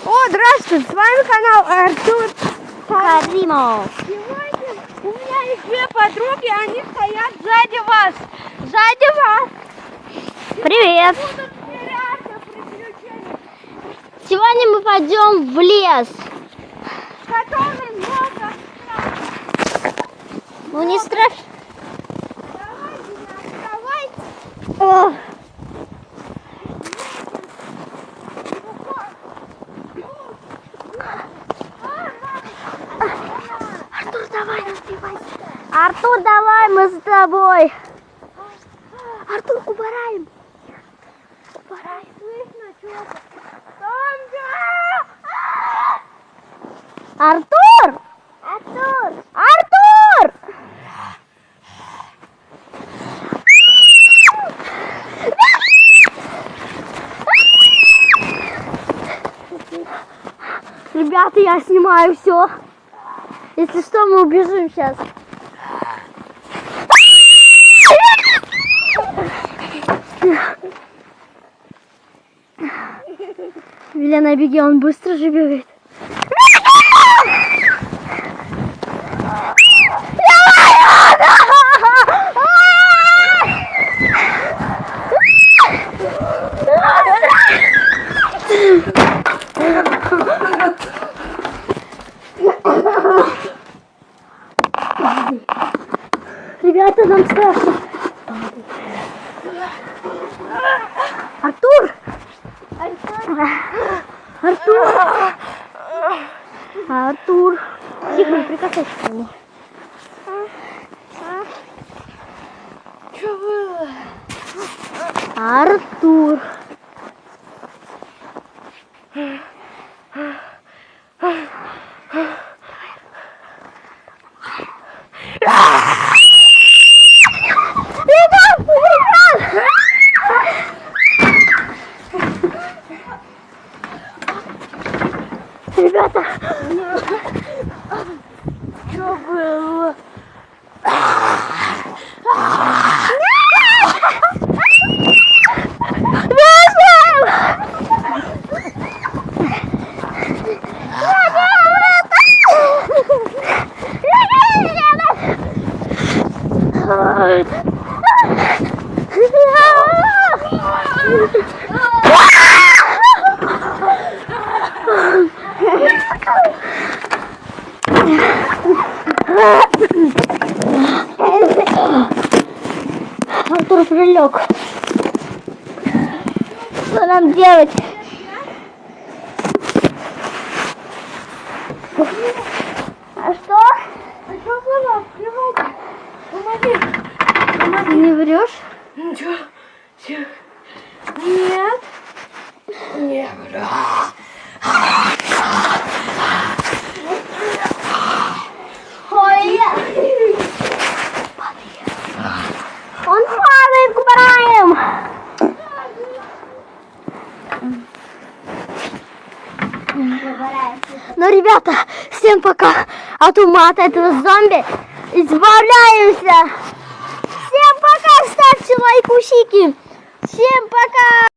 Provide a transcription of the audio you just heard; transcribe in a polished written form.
О, здравствуйте, с вами канал Артур Каримов. Сегодня у меня есть две подруги, они стоят сзади вас. Сзади вас. Привет. Будут нереальные приключения, Сегодня мы пойдем в лес. в котором много страшно. Ну не страшно. Давайте, О, Артур, давай, разбивайся. Артур, давай, мы с тобой. Артур, убираем. Убираем. Слышно что-то? Там Артур! Артур! Артур! Ребята, я снимаю все. Если что, мы убежим сейчас. Елена, беги, он быстро же бегает. Ребята, нам страшно. Артур! Артур! Артур! Тихо, не прикасайся к нему. Что было? Артур! Ребята! Что было? Артур прилег. Что нам делать? А что? А что было? Открывайте. Помоги. Ты не врешь? Ничего. Нет. Не вру. Ой, он падает, убираем. Ну, ребята, всем пока. А то мы от этого зомби избавляемся. Всем пока, ставьте лайкусики. Всем пока.